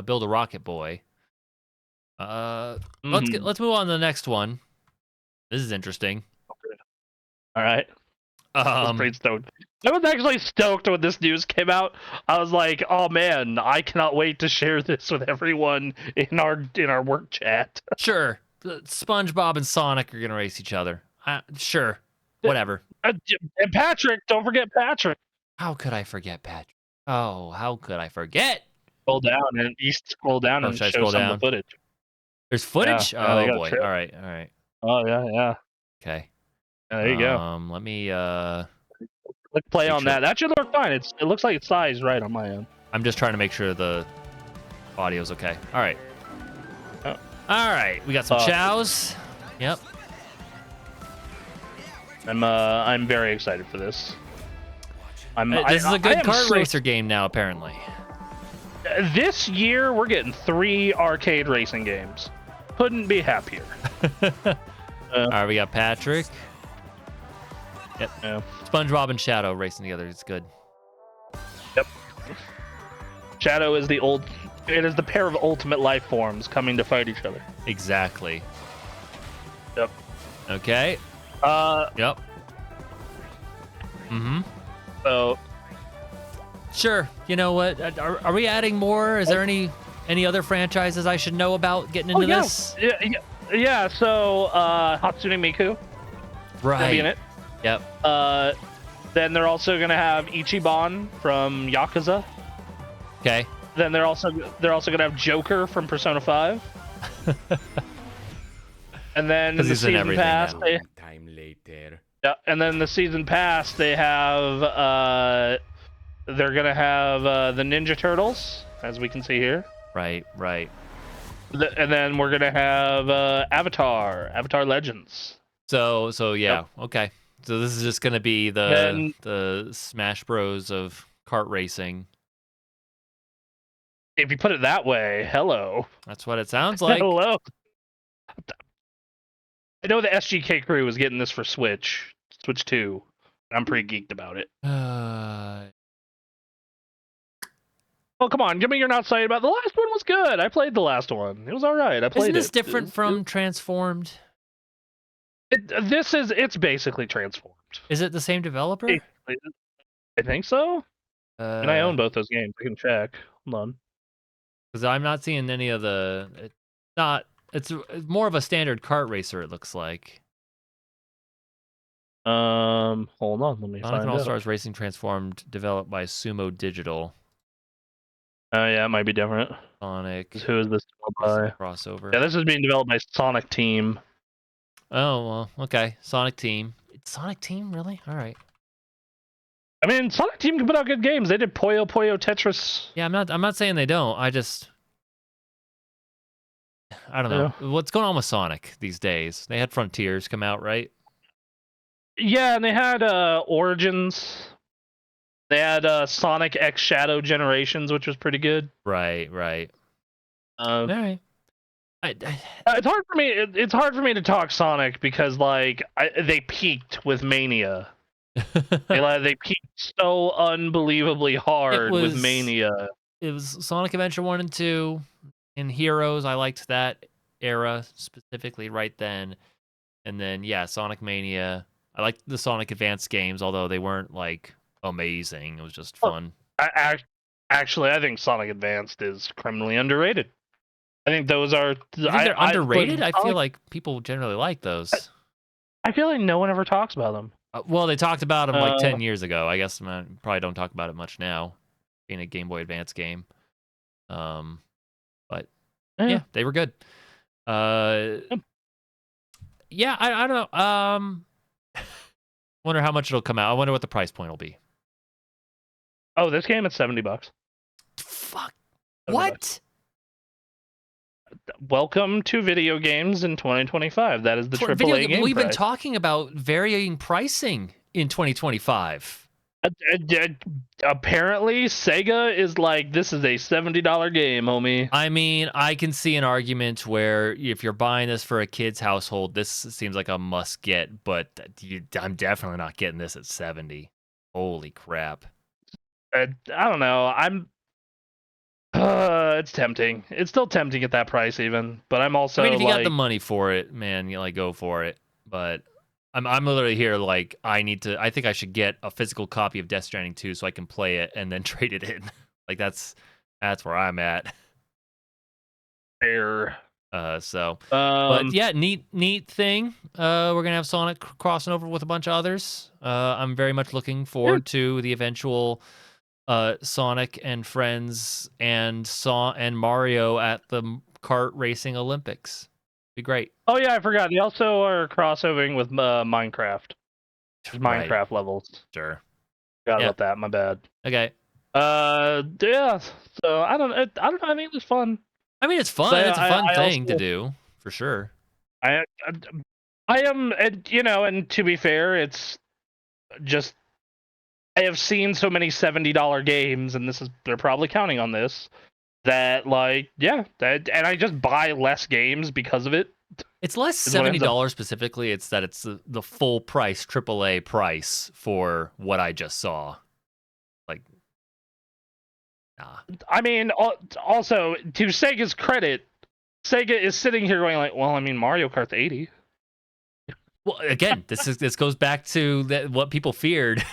Build a Rocket Boy. Mhm. Let's move on to the next one. This is interesting. All right. I was Um, pretty stoked. I was actually stoked when this news came out. I was like, "Oh man, I cannot wait to share this with everyone in our work chat." sure. SpongeBob and Sonic are gonna race each other. Sure. Whatever. And Patrick, don't forget Patrick. How could I forget Patrick? Oh, how could I forget? Scroll down and you scroll down Oh, and should I show scroll some of the down? footage. There's Yeah, footage? yeah, they Oh got a boy. trip. All right, all right. Oh yeah. Okay. Yeah, there you go. Let me Click play make on sure. that. That should look fine. It looks like it's sized right on my end. I'm just trying to make sure the audio's okay. All right. Oh. All right. We got some chows. Yep. I'm very excited for this. This is a good kart racer game now, apparently. This year we're getting 3 arcade racing games. Couldn't be happier. All right, we got Patrick. Yep. Yeah. SpongeBob and Shadow racing together. It's good. Yep. Shadow is it is the pair of ultimate life forms coming to fight each other. Exactly. Yep. Okay. Yep. Mm-hmm. So. Sure. You know what? Are we adding more? Is there any other franchises I should know about getting into this? Yeah. So Hatsune Miku. Right. Gonna be in it. Yep. Then they're also gonna have Ichiban from Yakuza. Okay. Then they're also gonna have Joker from Persona 5. And then the season pass, and then the season pass they have they're gonna have the Ninja Turtles, as we can see here. Right. And then we're gonna have Avatar Legends. So yeah. Yep. Okay. So this is just gonna be the Smash Bros of kart racing. If you put it that way, hello. That's what it sounds like. Hello. I know the SGK crew is getting this for Switch 2. I'm pretty geeked about it. Oh, come on. Give me your not excited about it. The last one was good. I played the last one. It was all right. I played Isn't this different from Transformed? It's basically Transformed. Is it the same developer? I think so. And I own both those games. I can check. Hold on. Because I'm not seeing any of the. It's more of a standard kart racer. It looks like. Hold on. Let me Sonic find and All out. Stars Racing Transformed, developed by Sumo Digital. Oh yeah, it might be different. Sonic. Who is this by? Crossover. Yeah, this is being developed by Sonic Team. Oh well, okay. Sonic Team. It's Sonic Team, really? All right. I mean, Sonic Team can put out good games. They did Puyo Puyo Tetris. Yeah, I'm not saying they don't. I don't know. Yeah. What's going on with Sonic these days? They had Frontiers come out, right? Yeah, and they had Origins. They had Sonic X Shadow Generations, which was pretty good. Right. All right. It's hard for me. It's hard for me to talk Sonic because they peaked with Mania. they peaked so unbelievably hard with Mania. It was Sonic Adventure 1 and 2 and Heroes. I liked that era specifically right then. And then yeah, Sonic Mania. I liked the Sonic Advance games, although they weren't like amazing. It was just fun. Actually, I think Sonic Advanced is criminally underrated. I think those are. You think they're underrated? I feel like people generally like those. I feel like no one ever talks about them. Well, they talked about them like 10 years ago. I guess probably don't talk about it much now, being a Game Boy Advance game. But yeah, they were good. Yeah, I don't know. Wonder how much it'll come out. I wonder what the price point will be. Oh, this game is $70. Fuck. What? $70. Welcome to video games in 2025. That is the AAA game. We've been talking about varying pricing in 2025. Apparently, Sega is like, this is a $70 game, homie. I mean, I can see an argument where if you're buying this for a kid's household, this seems like a must get, but I'm definitely not getting this at 70. Holy crap. I don't know. It's tempting. It's still tempting at that price, even. But I'm also I mean, if you got the like, money for it, man, you like go for it. But I'm literally here like I think I should get a physical copy of Death Stranding 2 so I can play it and then trade it in. Like that's where I'm at. fair. So, but Um, yeah, neat thing. We're gonna have Sonic crossing over with a bunch of others. I'm very much looking yeah. forward to the eventual Sonic and Friends and Mario at the kart racing Olympics. Be great. Oh yeah, I forgot. They also are crossovering with Minecraft. There's Right. Minecraft levels. Sure. Forgot Yeah. about that. My bad. Okay. Yeah. So I don't know. I think it was fun. I mean, it's So fun. It's a fun I thing to also do for sure. I I am, and to be fair, it's just I have seen so many $70 games, and they're probably counting on this. That like and I just buy less games because of it. It's less Is what ends up. $70 specifically. It's that it's the full price AAA price for what I just saw. Like, nah. I mean, also to Sega's credit, Sega is sitting here going like, well, I mean, Mario Kart's 80. Well, again, this goes back to what people feared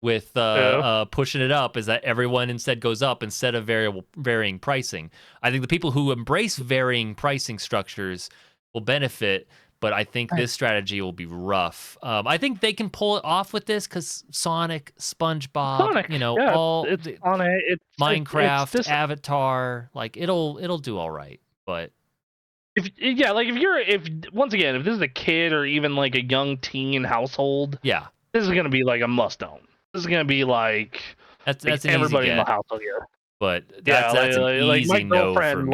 with Yeah. pushing it up is that everyone instead goes up instead of varying pricing. I think the people who embrace varying pricing structures will benefit, but I think this strategy will be rough. I think they can pull it off with this because Sonic, SpongeBob, Sonic, yeah, all it's on a, it's Minecraft, this. Avatar, like it'll do all right. But If once again, if this is a kid or even like a young teen household, yeah, this is gonna be like a must own. This is gonna be like that's an easy everybody in the get. household here. But Yeah, that's an like my easy no for girlfriend me.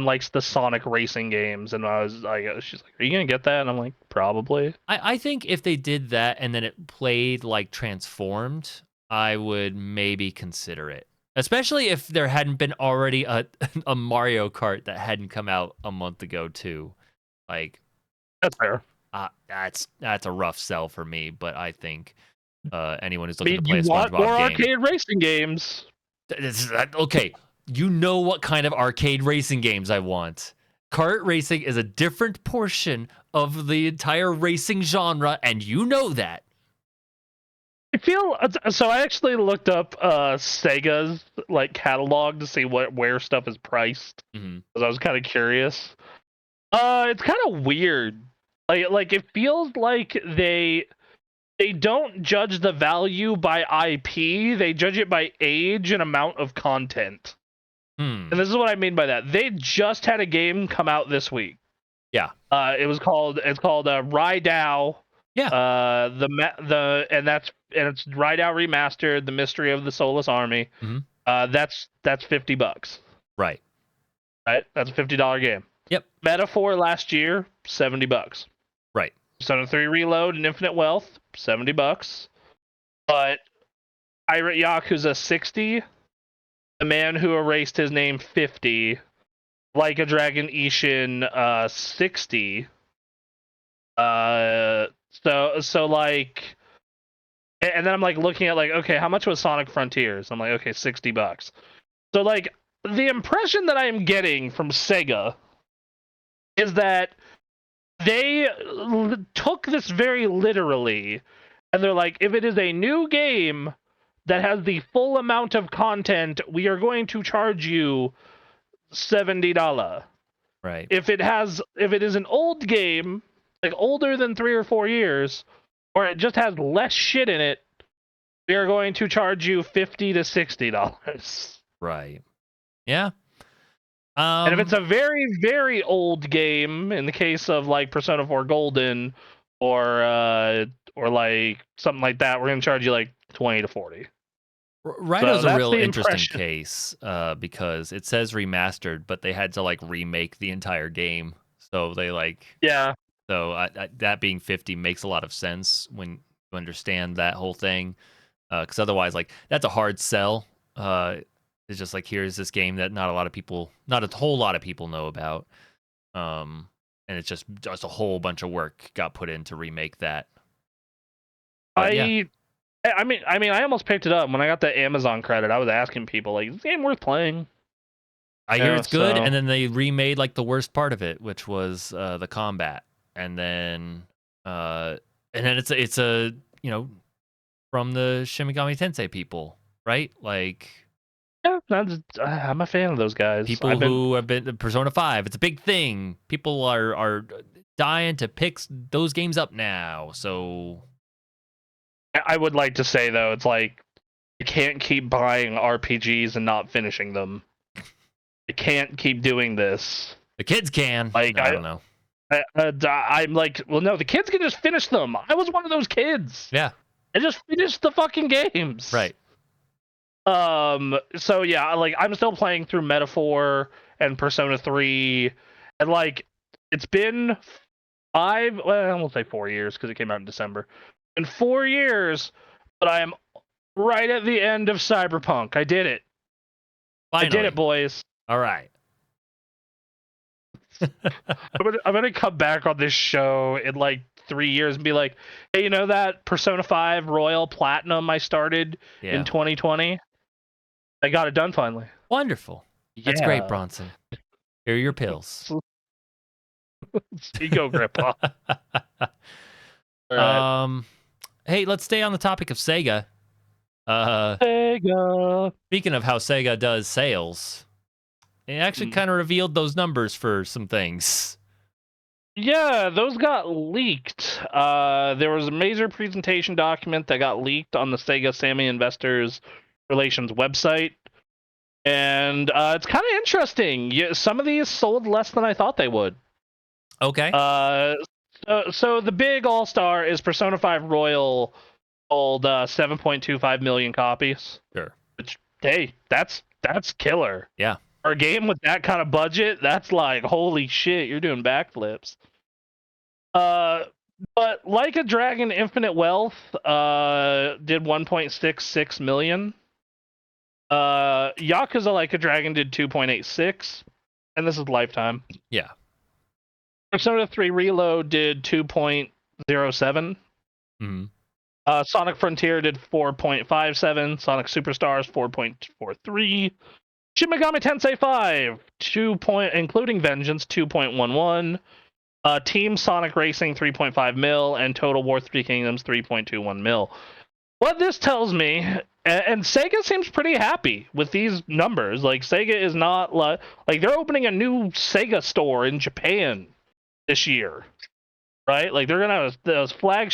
likes the Sonic racing games, and I was like, she's like, "Are you gonna get that?" And I'm like, "Probably." I think if they did that and then it played like transformed, I would maybe consider it. Especially if there hadn't been already a a Mario Kart that hadn't come out a month ago too. Like That's fair. that's a rough sell for me, but I think anyone who's I looking to mean, play you a want more SpongeBob game, arcade racing games? okay, you know what kind of arcade racing games I want. Kart racing is a different portion of the entire racing genre, and you know that. I feel so. I actually looked up Sega's like catalog to see where stuff is priced Mm-hmm. because I was kind of curious. It's kind of weird. Like it feels like they don't judge the value by IP. They judge it by age and amount of content. Hmm. And this is what I mean by that. They just had a game come out this week. Yeah. It's called Rydao. Yeah. It's Rydao Remastered: The Mystery of the Soulless Army. Mm-hmm. That's $50. Right. Right? That's a $50 game. Yep. Metaphor last year, $70. Right. Persona 3 Reload and Infinite Wealth, $70. But Pirate Yakuza 60, The Man Who Erased His Name 50, Like a Dragon Ishin 60. So like, and then I'm like looking at like, okay, how much was Sonic Frontiers? I'm like, okay, $60. So like, the impression that I am getting from Sega is that they took this very literally, and they're like, if it is a new game that has the full amount of content, we are going to charge you $70. Right. If it is an old game, like older than 3 or 4 years, or it just has less shit in it, we are going to charge you $50 to $60. Right. Yeah. And if it's a very, very old game, in the case of like Persona 4 Golden or like something like that, we're gonna charge you like 20 to 40. Rido's So a that's real the interesting impression. case because it says remastered, but they had to like remake the entire game. So they like Yeah. so that being 50 makes a lot of sense when you understand that whole thing. Because otherwise, like that's a hard sell. It's just like here's this game that not a whole lot of people know about. And it's just a whole bunch of work got put in to remake that. But yeah. I almost picked it up when I got the Amazon credit. I was asking people like, "Is this game worth playing?" I hear Yeah, it's good, so- and then they remade like the worst part of it, which was the combat, and then it's a from the Shin Megami Tensei people, right? Like Yeah, I'm a fan of those guys. people who have been Persona 5. It's a big thing. People are dying to pick those games up now. So I would like to say though, it's like you can't keep buying RPGs and not finishing them. You can't keep doing this. the kids can. Like I don't know. I'm like, well, no, the kids can just finish them. I was one of those kids. Yeah. I just finished the fucking games. Right. So yeah, like I'm still playing through Metaphor and Persona 3, and like it's been I won't say 4 years because it came out in December. In 4 years, but I am right at the end of Cyberpunk. I did it. Finally. I did it, boys. All right. I'm gonna come back on this show in like 3 years and be like, hey, you know that Persona 5 Royal Platinum I started in 2020? I got it done finally. Wonderful. That's great, Bronson. Here are your pills. You go, Grandpa. Right. Hey, let's stay on the topic of Sega. Sega. Speaking of how Sega does sales, it actually kind of revealed those numbers for some things. Yeah, those got leaked. There was a major presentation document that got leaked on the Sega Sammy Investors Relations website. And it's kind of interesting. Some of these sold less than I thought they would. Okay. So the big all-star is Persona 5 Royal, sold 7.25 million copies. Sure. Which, hey, that's killer. Yeah. For a game with that kind of budget, that's like, holy shit, you're doing backflips. But Like a Dragon Infinite Wealth did 1.66 million. Yakuza Like a Dragon did 2.86, and this is Lifetime. Yeah. Persona 3 Reload did 2.07. Mm-hmm. Sonic Frontier did 4.57. Sonic Superstars 4.43. Shin Megami Tensei 5 including Vengeance 2.11. Team Sonic Racing 3.5 mil, and Total War 3 Kingdoms 3.21 mil. What this tells me, and Sega seems pretty happy with these numbers. Like, Sega is not like they're opening a new Sega store in Japan this year, right? Like, they're gonna have those flagship